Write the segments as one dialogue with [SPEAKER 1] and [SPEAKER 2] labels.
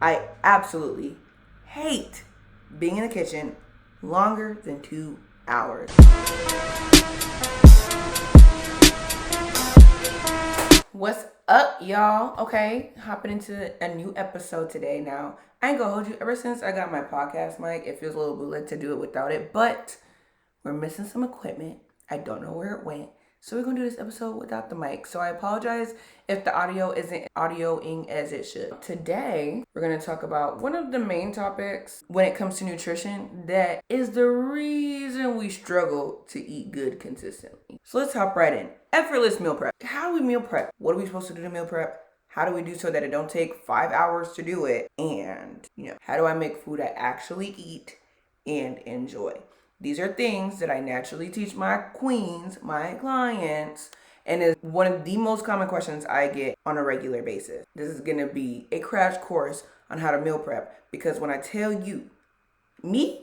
[SPEAKER 1] I absolutely hate being in the kitchen longer than 2 hours. What's up, y'all? Okay, hopping into a new episode today. Now, I ain't gonna hold you. Ever since I got my podcast mic, it feels a little bootleg to do it without it, but we're missing some equipment. I don't know where it went. So we're going to do this episode without the mic. So I apologize if the audio isn't audioing as it should. Today, we're going to talk about one of the main topics when it comes to nutrition that is the reason we struggle to eat good consistently. So let's hop right in. Effortless meal prep. How do we meal prep? What are we supposed to do to meal prep? How do we do so that it don't take 5 hours to do it? And, how do I make food I actually eat and enjoy? These are things that I naturally teach my queens, my clients, and is one of the most common questions I get on a regular basis. This is going to be a crash course on how to meal prep, because when I tell you, I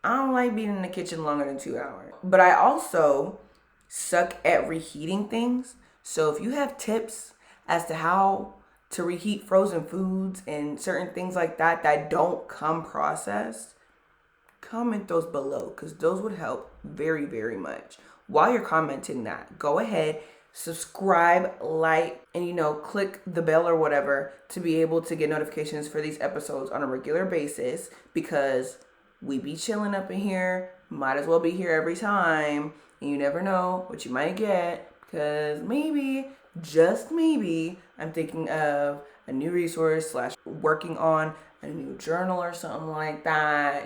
[SPEAKER 1] don't like being in the kitchen longer than 2 hours. But I also suck at reheating things. So if you have tips as to how to reheat frozen foods and certain things like that that don't come processed, comment those below, because those would help very, very much. While you're commenting that, go ahead, subscribe, like, and click the bell or whatever to be able to get notifications for these episodes on a regular basis, because we be chilling up in here. Might as well be here every time, and you never know what you might get, because maybe, just maybe, I'm thinking of a new resource / working on a new journal or something like that.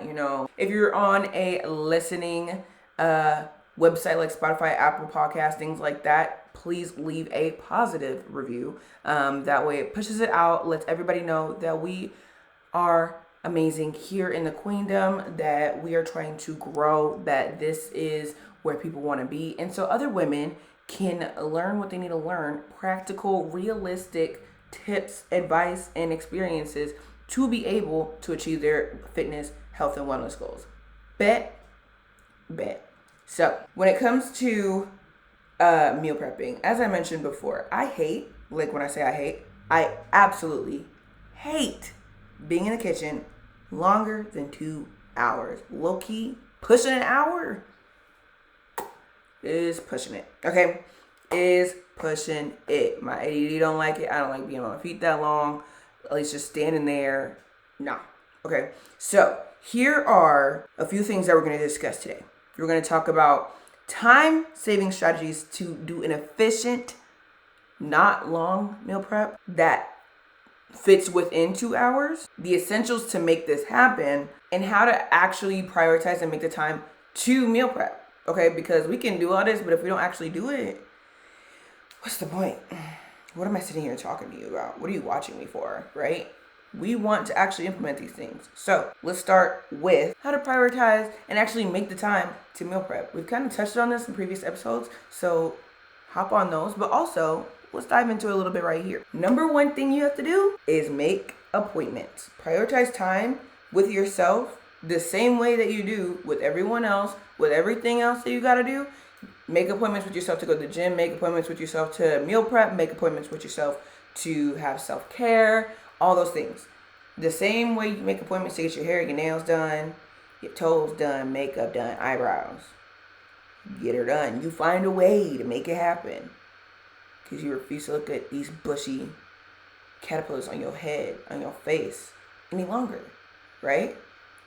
[SPEAKER 1] If you're on a listening website like Spotify, Apple Podcasts, things like that, please leave a positive review. That way it pushes it out, lets everybody know that we are amazing here in the queendom, that we are trying to grow, that this is where people want to be. And so other women can learn what they need to learn, practical, realistic tips, advice, and experiences to be able to achieve their fitness, health, and wellness goals. Bet. So when it comes to meal prepping, as I mentioned before, I absolutely hate being in the kitchen longer than 2 hours. Low key, pushing an hour is pushing it. Okay? Is pushing it. My ADD don't like it. I don't like being on my feet that long. At least just standing there. Nah. Okay. So here are a few things that we're going to discuss today. We're going to talk about time-saving strategies to do an efficient, not long meal prep that fits within 2 hours, the essentials to make this happen, and how to actually prioritize and make the time to meal prep. Okay? Because we can do all this, but if we don't actually do it, what's the point? What am I sitting here talking to you about? What are you watching me for, right? We want to actually implement these things. So let's start with how to prioritize and actually make the time to meal prep. We've kind of touched on this in previous episodes, so hop on those. But also, let's dive into it a little bit right here. Number one thing you have to do is make appointments. Prioritize time with yourself the same way that you do with everyone else, with everything else that you got to do. Make appointments with yourself to go to the gym. Make appointments with yourself to meal prep. Make appointments with yourself to have self-care. All those things. The same way you make appointments to get your hair, your nails done, your toes done, makeup done, eyebrows. Get her done. You find a way to make it happen. Because you refuse to look at these bushy caterpillars on your head, on your face, any longer. Right?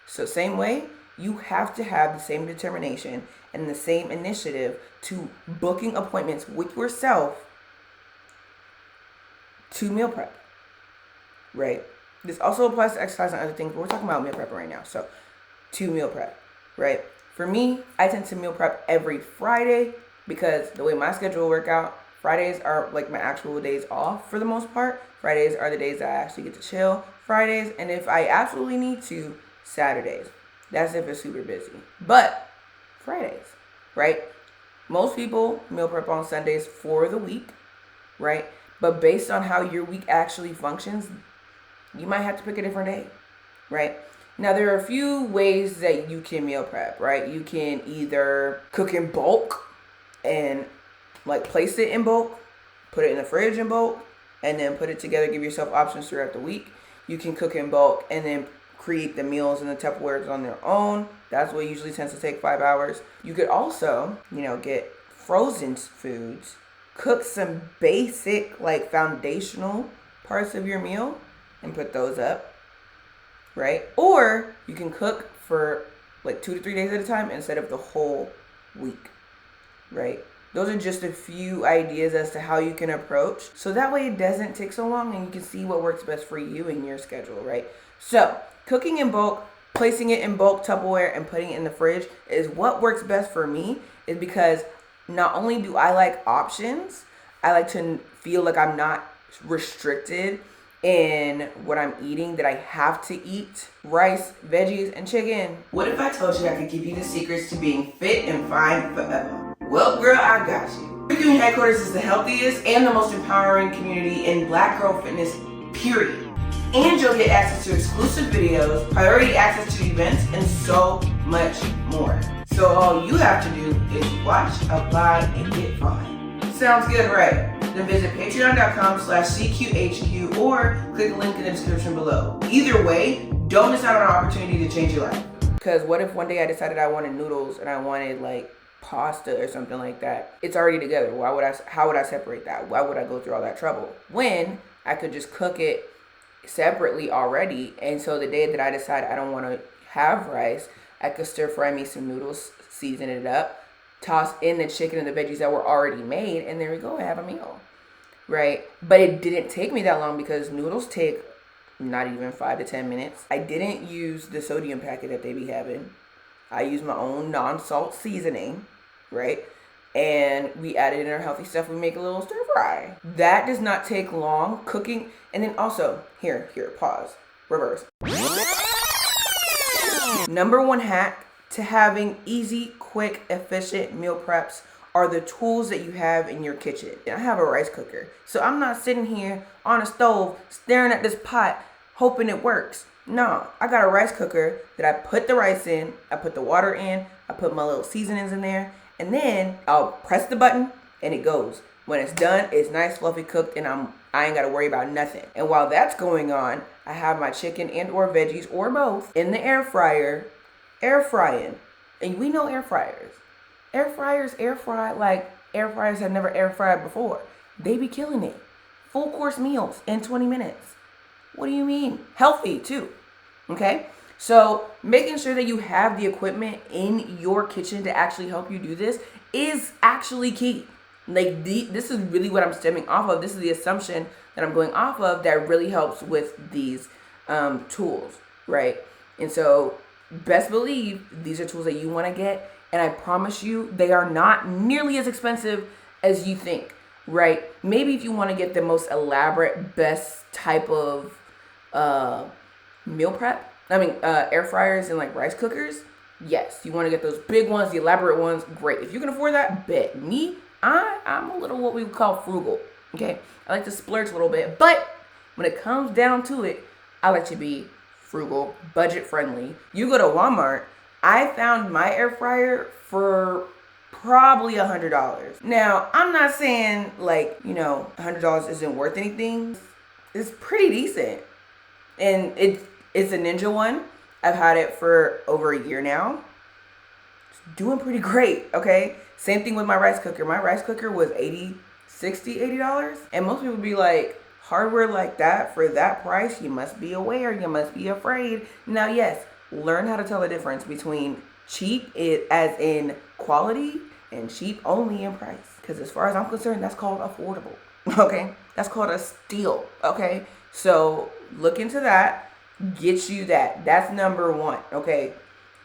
[SPEAKER 1] So same way, you have to have the same determination and the same initiative to booking appointments with yourself to meal prep, right? This also applies to exercise and other things, but we're talking about meal prep right now. So to meal prep, right? For me, I tend to meal prep every Friday because the way my schedule will work out, Fridays are like my actual days off for the most part. Fridays are the days that I actually get to chill. Fridays, and if I absolutely need to, Saturdays. That's if it's super busy. But Fridays, right? Most people meal prep on Sundays for the week, right? But based on how your week actually functions, you might have to pick a different day, right? Now, there are a few ways that you can meal prep, right? You can either cook in bulk and place it in bulk, put it in the fridge in bulk, and then put it together, give yourself options throughout the week. you can cook in bulk and then create the meals and the Tupperwares on their own. That's what usually tends to take 5 hours. You could also, get frozen foods, cook some basic, like foundational parts of your meal and put those up, right? Or you can cook for like 2 to 3 days at a time instead of the whole week, right? Those are just a few ideas as to how you can approach. So that way it doesn't take so long and you can see what works best for you and your schedule, right? So cooking in bulk, placing it in bulk Tupperware and putting it in the fridge is what works best for me, is because not only do I like options, I like to feel like I'm not restricted in what I'm eating, that I have to eat rice, veggies, and chicken. What if I told you I could give you the secrets to being fit and fine forever? Well, girl, I got you. Curvy Headquarters is the healthiest and the most empowering community in Black girl fitness, period. And you'll get access to exclusive videos, priority access to events, and so much more. So all you have to do is watch, apply, and get fine. Sounds good, right? Then visit patreon.com/CQHQ or click the link in the description below. Either way, don't miss out on an opportunity to change your life. Because what if one day I decided I wanted noodles and I wanted like pasta or something like that? It's already together. How would I separate that? Why would I go through all that trouble when I could just cook it separately already? And so the day that I decide I don't want to have rice, I could stir fry me some noodles, season it up, toss in the chicken and the veggies that were already made, and there we go, I have a meal, right? But it didn't take me that long because noodles take not even 5 to 10 minutes. I didn't use the sodium packet that they be having. I used my own non-salt seasoning, right? And we added in our healthy stuff. We make a little stir fry. That does not take long cooking. And then also, here, pause, reverse. Number one hack to having easy, quick, efficient meal preps are the tools that you have in your kitchen. I have a rice cooker, so I'm not sitting here on a stove staring at this pot hoping it works. No, I got a rice cooker that I put the rice in, I put the water in, I put my little seasonings in there, and then I'll press the button and it goes. When it's done, it's nice, fluffy cooked, and I ain't gotta worry about nothing. And while that's going on, I have my chicken and or veggies or both in the air fryer, air frying. And we know air fryers. Air fryers air fry like air fryers have never air fried before. They be killing it. Full course meals in 20 minutes. What do you mean? Healthy too. Okay? So making sure that you have the equipment in your kitchen to actually help you do this is actually key. Like this is really what I'm stemming off of. This is the assumption that I'm going off of that really helps with these tools, right? And so best believe these are tools that you want to get, and I promise you they are not nearly as expensive as you think, right? Maybe if you want to get the most elaborate, best type of meal prep, air fryers and like rice cookers, yes, you want to get those big ones, the elaborate ones, great. If you can afford that, bet. Me, I'm a little what we would call frugal, okay? I like to splurge a little bit, but when it comes down to it, I like to be frugal, budget friendly. You go to Walmart, I found my air fryer for probably $100. Now, I'm not saying like, $100 isn't worth anything. It's pretty decent. And it's a Ninja one. I've had it for over a year now. It's doing pretty great, okay? Same thing with my rice cooker. My rice cooker was $80. And most people be like, hardware like that for that price, you must be aware, you must be afraid. Now, yes, learn how to tell the difference between cheap as in quality and cheap only in price. Because as far as I'm concerned, that's called affordable, okay? That's called a steal, okay? So look into that, get you that. That's number one, okay?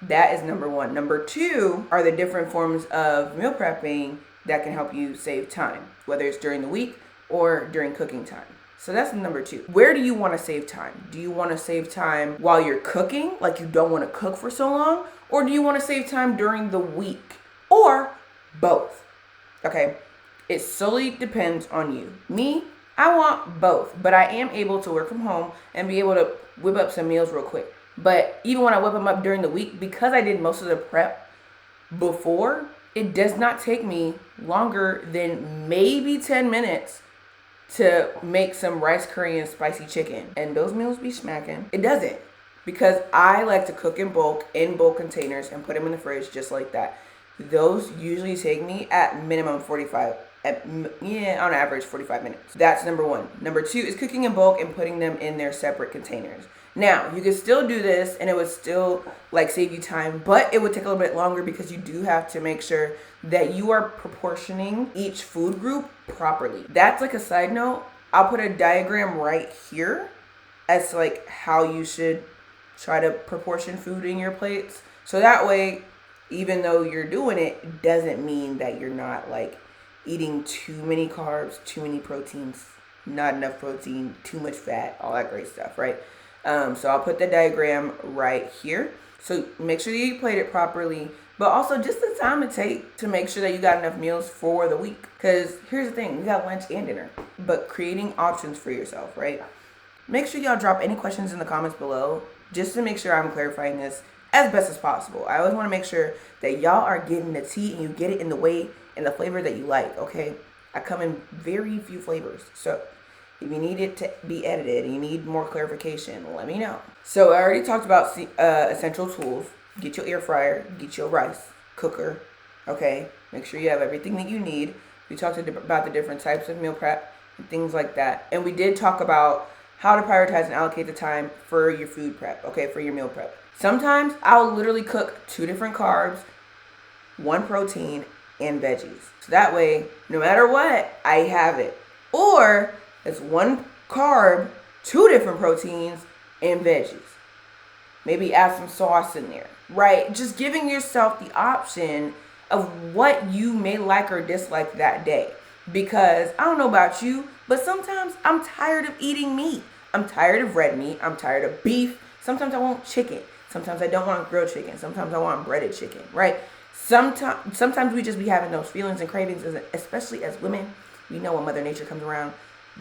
[SPEAKER 1] That is number one. Number two are the different forms of meal prepping that can help you save time, whether it's during the week or during cooking time. So that's number two. Where do you want to save time? Do you want to save time while you're cooking, like you don't want to cook for so long? Or do you want to save time during the week? Or both? Okay, it solely depends on you. Me, I want both, but I am able to work from home and be able to whip up some meals real quick. But even when I whip them up during the week, because I did most of the prep before, it does not take me longer than maybe 10 minutes to make some rice curry and spicy chicken. And those meals be smacking. It doesn't. Because I like to cook in bulk containers, and put them in the fridge just like that. Those usually take me at minimum 45, on average 45 minutes. That's number one. Number two is cooking in bulk and putting them in their separate containers. Now, you can still do this and it would still like save you time, but it would take a little bit longer because you do have to make sure that you are proportioning each food group properly. That's like a side note. I'll put a diagram right here as like how you should try to proportion food in your plates. So that way, even though you're doing it, it doesn't mean that you're not like eating too many carbs, too many proteins, not enough protein, too much fat, all that great stuff, right? So I'll put the diagram right here. So make sure that you plate it properly, but also just the time it takes to make sure that you got enough meals for the week. Because here's the thing, we got lunch and dinner, but creating options for yourself, right? Make sure y'all drop any questions in the comments below just to make sure I'm clarifying this as best as possible. I always want to make sure that y'all are getting the tea and you get it in the way and the flavor that you like, okay? I come in very few flavors. So if you need it to be edited and you need more clarification, let me know. So I already talked about essential tools. Get your air fryer, get your rice cooker, okay? Make sure you have everything that you need. We talked about the different types of meal prep and things like that. And we did talk about how to prioritize and allocate the time for your food prep, okay, for your meal prep. Sometimes I'll literally cook 2 different carbs, 1 protein, and veggies. So that way, no matter what, I have it. Or it's 1 carb, 2 different proteins, and veggies. Maybe add some sauce in there, right? Just giving yourself the option of what you may like or dislike that day. Because I don't know about you, but sometimes I'm tired of eating meat. I'm tired of red meat. I'm tired of beef. Sometimes I want chicken. Sometimes I don't want grilled chicken. Sometimes I want breaded chicken, right? Sometimes we just be having those feelings and cravings, especially as women. We know when Mother Nature comes around,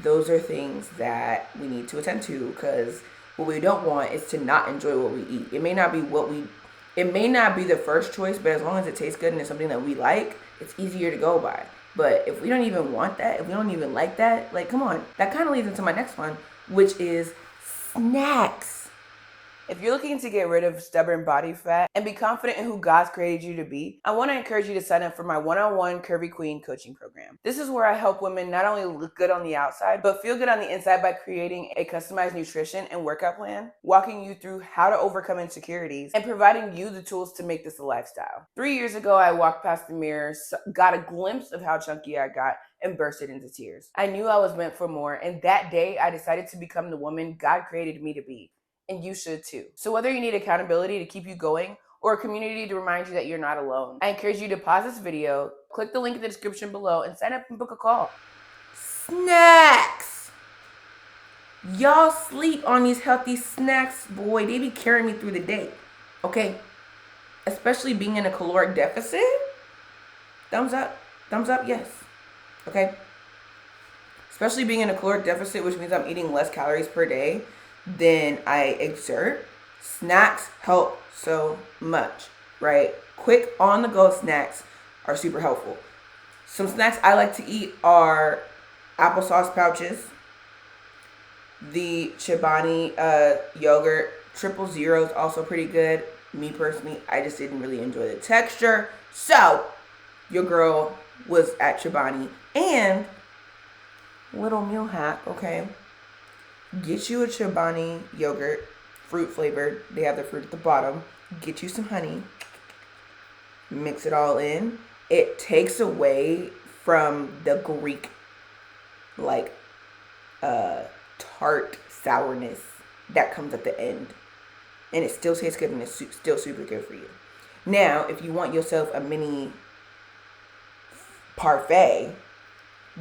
[SPEAKER 1] those are things that we need to attend to, because what we don't want is to not enjoy what we eat. It may not be the first choice, but as long as it tastes good and it's something that we like, it's easier to go by. But if we don't even want that, if we don't even like that, like, come on. That kind of leads into my next one, which is snacks. If you're looking to get rid of stubborn body fat and be confident in who God's created you to be, I want to encourage you to sign up for my one-on-one Curvy Queen coaching program. This is where I help women not only look good on the outside, but feel good on the inside by creating a customized nutrition and workout plan, walking you through how to overcome insecurities, and providing you the tools to make this a lifestyle. 3 years ago, I walked past the mirror, got a glimpse of how chunky I got, and bursted into tears. I knew I was meant for more, and that day, I decided to become the woman God created me to be. And you should too. So whether you need accountability to keep you going or a community to remind you that you're not alone, I encourage you to pause this video, click the link in the description below, and sign up and book a call. Snacks! Y'all sleep on these healthy snacks, boy. They be carrying me through the day, okay? Especially being in a caloric deficit. Thumbs up, yes, okay? Especially being in a caloric deficit, which means I'm eating less calories per day than I exert. Snacks help so much, right? Quick on-the-go snacks are super helpful. Some snacks I like to eat are applesauce pouches, the Chobani yogurt, 000 is also pretty good. Me personally, I just didn't really enjoy the texture. So, your girl was at Chobani. And, little meal hack, okay? Get you a Chobani yogurt, fruit flavored. They have the fruit at the bottom. Get you some honey. Mix it all in. It takes away from the Greek, like, tart sourness that comes at the end. And it still tastes good and it's still super good for you. Now, if you want yourself a mini parfait,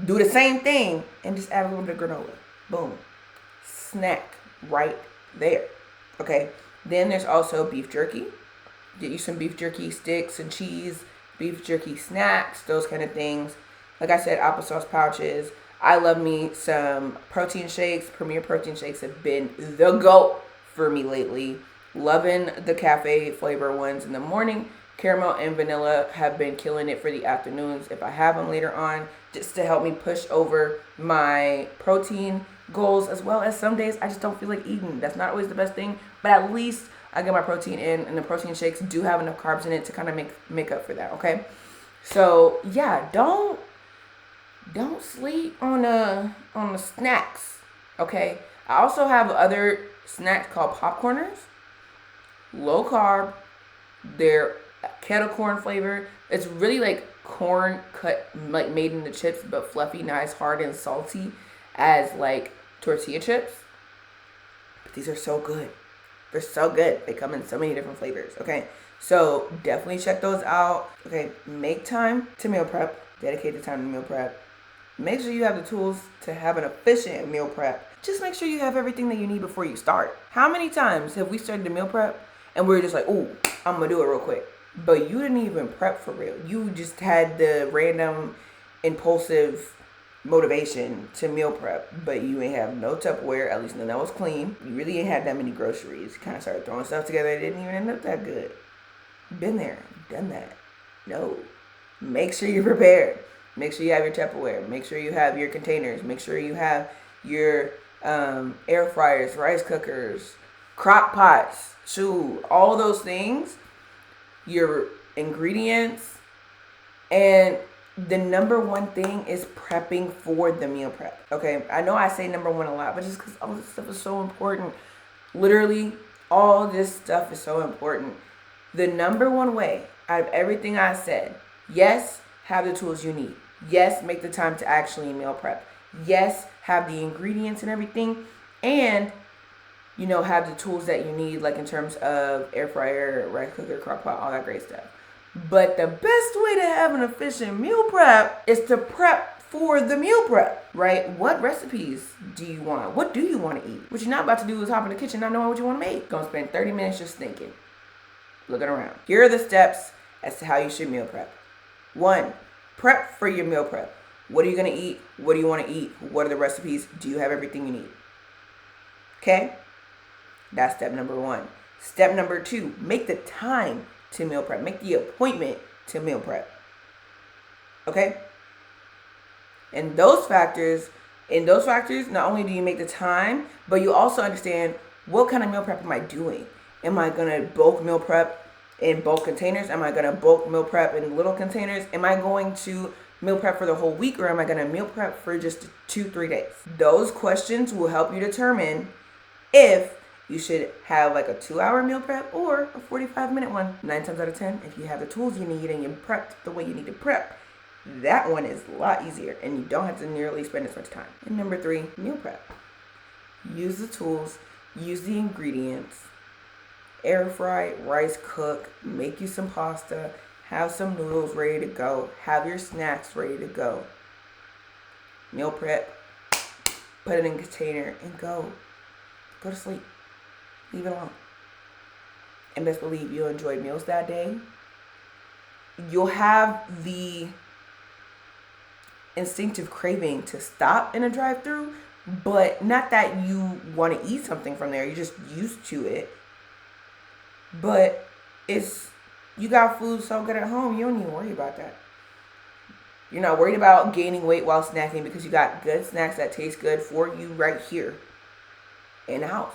[SPEAKER 1] do the same thing and just add a little bit of granola. Boom. Snack right there. Okay. Then there's also beef jerky. Get you some beef jerky sticks and cheese, beef jerky snacks, those kind of things. Like I said, applesauce pouches. I love me some protein shakes. Premier protein shakes have been the GOAT for me lately. Loving the cafe flavor ones in the morning Caramel and vanilla have been killing it for the afternoons if I have them later on, just to help me push over my protein goals, as well as some days I just don't feel like eating. That's not always the best thing, but at least I get my protein in, and the protein shakes do have enough carbs in it to kind of make up for that, okay? So yeah, don't sleep on the snacks, okay? I also have other snacks called popcorners, low carb. They're kettle corn flavor. It's really like corn cut, like made into chips, but fluffy, nice, hard, and salty as like tortilla chips. But these are so good. They're so good. They come in so many different flavors, okay? So definitely check those out. Okay, make time to meal prep. Dedicate the time to meal prep. Make sure you have the tools to have an efficient meal prep. Just make sure you have everything that you need before you start. How many times have we started the meal prep and we're just like, oh, I'm gonna do it real quick. But you didn't even prep for real. You just had the random impulsive motivation to meal prep, but you ain't have no Tupperware, at least none that was clean. You really ain't had that many groceries. You kind of started throwing stuff together. It didn't even end up that good. Been there, done that. No. Make sure you're prepared. Make sure you have your Tupperware. Make sure you have your containers. Make sure you have your air fryers, rice cookers, crock pots, all those things, your ingredients. And the number one thing is prepping for the meal prep. Okay, I know I say number one a lot, but just because all this stuff is so important. Literally, all this stuff is so important. The number one way out of everything I said, yes, have the tools you need. Yes, make the time to actually meal prep. Yes, have the ingredients and everything. And, have the tools that you need, like in terms of air fryer, rice cooker, crock pot, all that great stuff. But the best way to have an efficient meal prep is to prep for the meal prep, right? What recipes do you want? What do you want to eat? What you're not about to do is hop in the kitchen not knowing what you want to make. Gonna spend 30 minutes just thinking, looking around. Here are the steps as to how you should meal prep. 1, prep for your meal prep. What are you going to eat? What do you want to eat? What are the recipes? Do you have everything you need? Okay? That's step number 1. Step number 2, make the time to meal prep. Make the appointment to meal prep. Okay? And those factors, not only do you make the time, but you also understand, what kind of meal prep am I doing? Am I going to bulk meal prep in bulk containers? Am I going to bulk meal prep in little containers? Am I going to meal prep for the whole week, or am I going to meal prep for just 2-3 days? Those questions will help you determine if you should have like a 2-hour meal prep or a 45-minute one. 9 times out of 10, if you have the tools you need and you prepped the way you need to prep, that one is a lot easier and you don't have to nearly spend as much time. And number 3, meal prep. Use the tools, use the ingredients, air fry, rice cook, make you some pasta, have some noodles ready to go, have your snacks ready to go. Meal prep, put it in a container and go to sleep. Leave it alone. And best believe you'll enjoy meals that day. You'll have the instinctive craving to stop in a drive-thru, but not that you want to eat something from there. You're just used to it. But you got food so good at home, you don't even worry about that. You're not worried about gaining weight while snacking because you got good snacks that taste good for you right here in the house.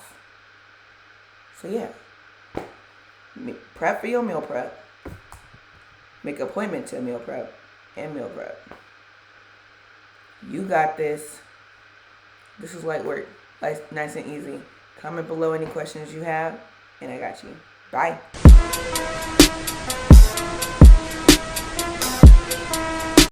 [SPEAKER 1] So yeah, prep for your meal prep. Make an appointment to meal prep and meal prep. You got this. This is light work, nice and easy. Comment below any questions you have, and I got you. Bye.